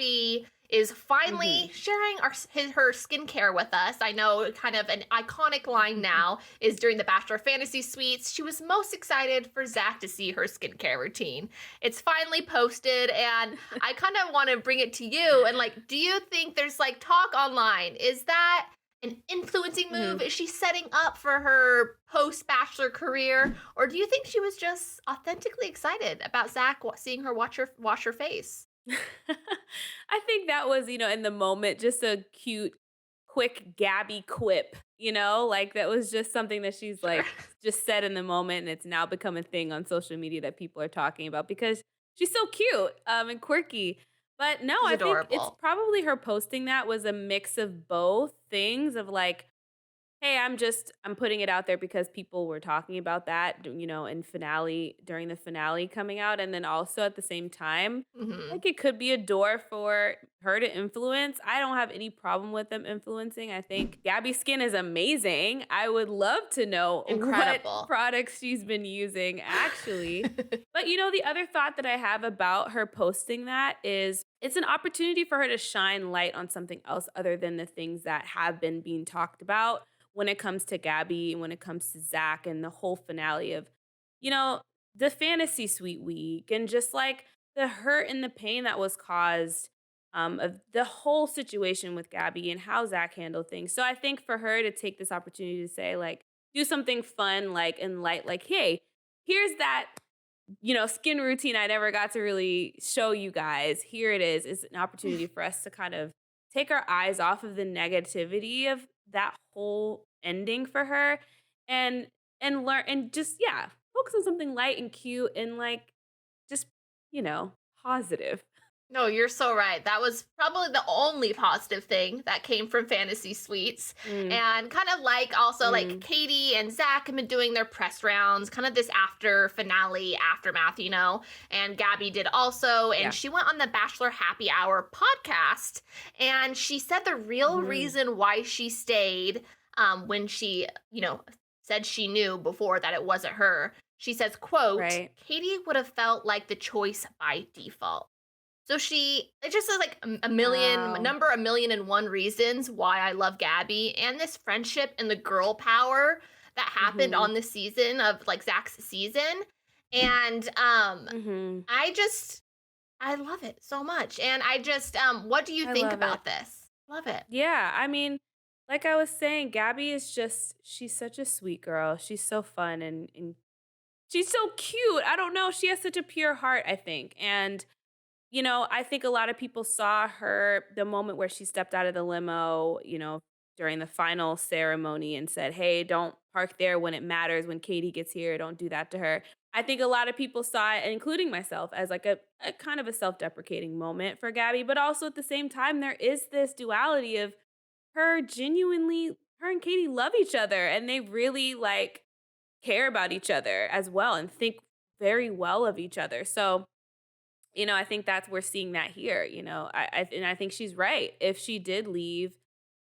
Gabi is finally Mhm. sharing her skincare with us. I know kind of an iconic line now is during the Bachelor Fantasy Suites. She was most excited for Zach to see her skincare routine. It's finally posted, and I kind of want to bring it to you. And like, do you think there's like talk online? Is that an influencing move? Mhm. Is she setting up for her post Bachelor career? Or do you think she was just authentically excited about Zach seeing her wash her face? I think that was, in the moment, just a cute, quick Gabby quip, like that was just something that she's Sure. like just said in the moment. And it's now become a thing on social media that people are talking about because she's so cute and quirky. But no, She's I think it's adorable. probably her posting that was a mix of both things of like, hey, I'm putting it out there because people were talking about that, in finale during the finale coming out, and then also at the same time, Hmm. like it could be a door for her to influence. I don't have any problem with them influencing. I think Gabby's skin is amazing. I would love to know what Incredible. products she's been using actually. But the other thought that I have about her posting that is it's an opportunity for her to shine light on something else other than the things that have been being talked about when it comes to Gabby, when it comes to Zach and the whole finale of, you know, the fantasy suite week and just like the hurt and the pain that was caused of the whole situation with Gabby and how Zach handled things. So I think for her to take this opportunity to say, like, do something fun, like, and light, like, hey, here's that, skin routine I never got to really show you guys. Here it is. It's an opportunity for us to kind of take our eyes off of the negativity of that whole ending for her and learn and just focus on something light and cute and like just, positive. No, you're so right. That was probably the only positive thing that came from Fantasy Suites. Mm, And kind of like also like mm, Katie and Zach have been doing their press rounds, kind of this after finale aftermath, and Gabby did also. And yeah. she went on the Bachelor Happy Hour podcast, and she said the real Mhm. reason why she stayed when she, said she knew before that it wasn't her. She says, quote, Right. Katie would have felt like the choice by default. So it just says like Wow. a million and one reasons why I love Gabby and this friendship and the girl power that happened Mhm. on the season of like Zach's season. And Mhm. I just I love it so much. And what do you I think love it. about this? Love it. Yeah, I mean, like I was saying, Gabby is just she's such a sweet girl. She's so fun and she's so cute. I don't know, she has such a pure heart, I think. And I think a lot of people saw her the moment where she stepped out of the limo, during the final ceremony and said, "Hey, don't park there when it matters. When Katie gets here, don't do that to her." I think a lot of people saw it, including myself, as like a kind of a self-deprecating moment for Gabby. But also at the same time, there is this duality of her and Katie love each other and they really like care about each other as well and think very well of each other. So I think that's we're seeing that here. And I think she's right. If she did leave,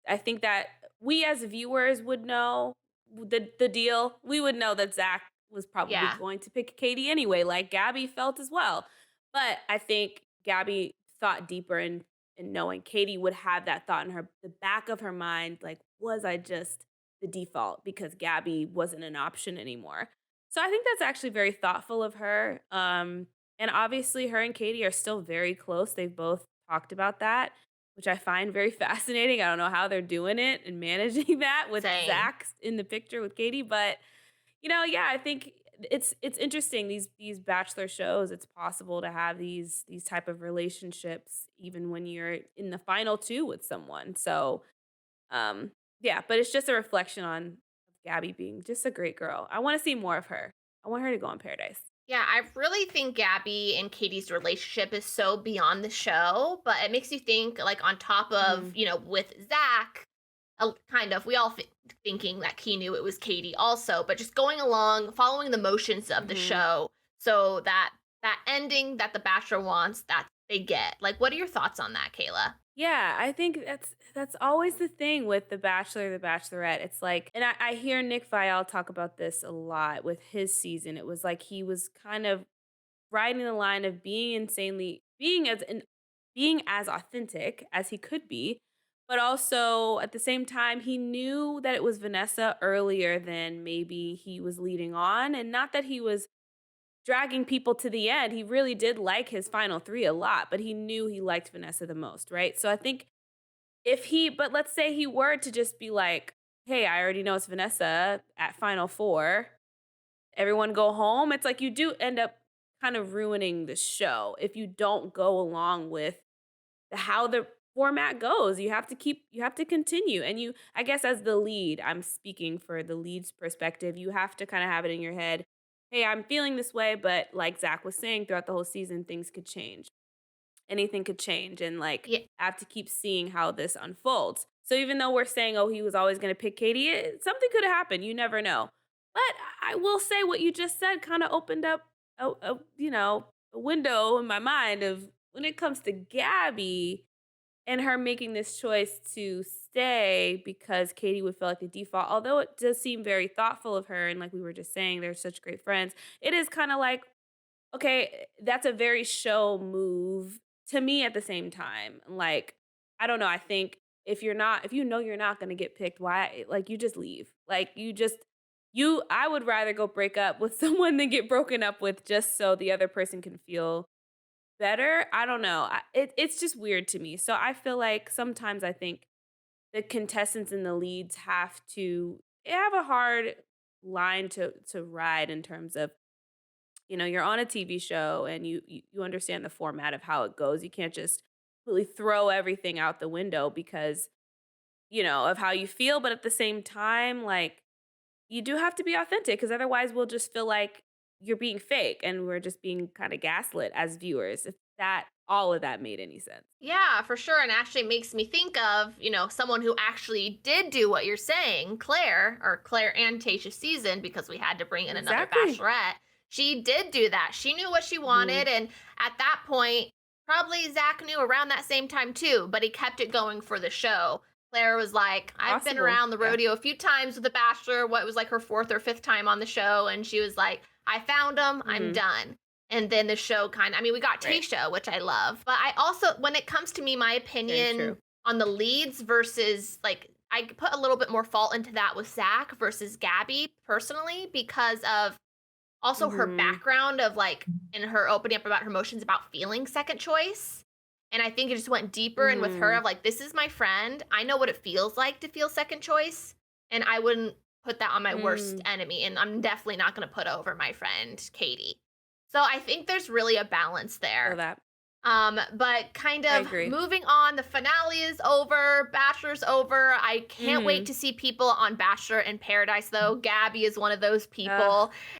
I think that we as viewers would know the deal. We would know that Zach was probably Yeah. going to pick Katie anyway, like Gabby felt as well. But I think Gabby thought deeper in knowing Katie would have that thought in the back of her mind, like, was I just the default because Gabby wasn't an option anymore? So I think that's actually very thoughtful of her. And obviously, her and Katie are still very close. They've both talked about that, which I find very fascinating. I don't know how they're doing it and managing that with Same. Zach in the picture with Katie, but yeah, I think it's interesting these bachelor shows. It's possible to have these type of relationships even when you're in the final two with someone. So, um, yeah, but it's just a reflection on Gabby being just a great girl. I want to see more of her. I want her to go on Paradise. Yeah, I really think Gabby and Katie's relationship is so beyond the show, but it makes you think, like, on top of, Mhm. with Zach, kind of, we all thinking that he knew it was Katie also, but just going along, following the motions of the Mhm. show, so that ending that the Bachelor wants, that they get. Like, what are your thoughts on that, Kayla? Yeah, I think that's always the thing with The Bachelor, The Bachelorette. It's like, and I hear Nick Viall talk about this a lot with his season. It was like he was kind of riding the line of being as being as authentic as he could be, but also at the same time, he knew that it was Vanessa earlier than maybe he was leading on. And not that he was dragging people to the end. He really did like his final three a lot, but he knew he liked Vanessa the most, right? So I think but let's say he were to just be like, hey, I already know it's Vanessa at final four, everyone go home. It's like you do end up kind of ruining the show if you don't go along with how the format goes. You have to continue. And I guess as the lead, I'm speaking for the lead's perspective, you have to kind of have it in your head, hey, I'm feeling this way, but like Zach was saying throughout the whole season, things could change. Anything could change. And like Yeah, I have to keep seeing how this unfolds. So even though we're saying, oh, he was always going to pick Katie, something could have happened. You never know. But I will say what you just said kind of opened up a window in my mind of when it comes to Gabby and her making this choice to stay because Katie would feel like the default. Although it does seem very thoughtful of her, and like we were just saying, they're such great friends. It is kind of like, okay, that's a very show move to me at the same time. Like, I don't know. I think if you know you're not going to get picked, why, like, you just leave. Like, I would rather go break up with someone than get broken up with just so the other person can feel better. I don't know. It's just weird to me. So I feel like sometimes I think the contestants and the leads have a hard line to ride in terms of, you're on a TV show and you understand the format of how it goes. You can't just really throw everything out the window because, of how you feel, but at the same time, like, you do have to be authentic because otherwise we'll just feel like you're being fake and we're just being kind of gaslit as viewers, if that all of that made any sense. yeah, for sure. And actually makes me think of, someone who actually did do what you're saying, Claire and Tayshia's season, because we had to bring in another Exactly. bachelorette. She did do that. She knew what she Mhm. wanted. And at that point, probably Zach knew around that same time too, but he kept it going for the show. Claire was like, I've been Possible. around the Yeah. rodeo a few times with The Bachelor. What was like her fourth or fifth time on the show. And she was like, I found him. I'm Mhm. done. And then the show I mean, we got Right. Tasha, which I love. But I also, when it comes to me, my Very opinion true. on the leads versus like, I put a little bit more fault into that with Zach versus Gabby personally because of also her Mhm. background of like in her opening up about her emotions about feeling second choice. And I think it just went deeper and with her Mhm. of like, this is my friend. I know what it feels like to feel second choice. And I wouldn't put that on my worst Mm. enemy. And I'm definitely not going to put over my friend Katie. So I think there's really a balance Feel there. that. But kind I of agree. moving on, the finale is over, Bachelor's over. I can't wait Mhm. to see people on Bachelor in Paradise, though. Gabby is one of those Ugh. people.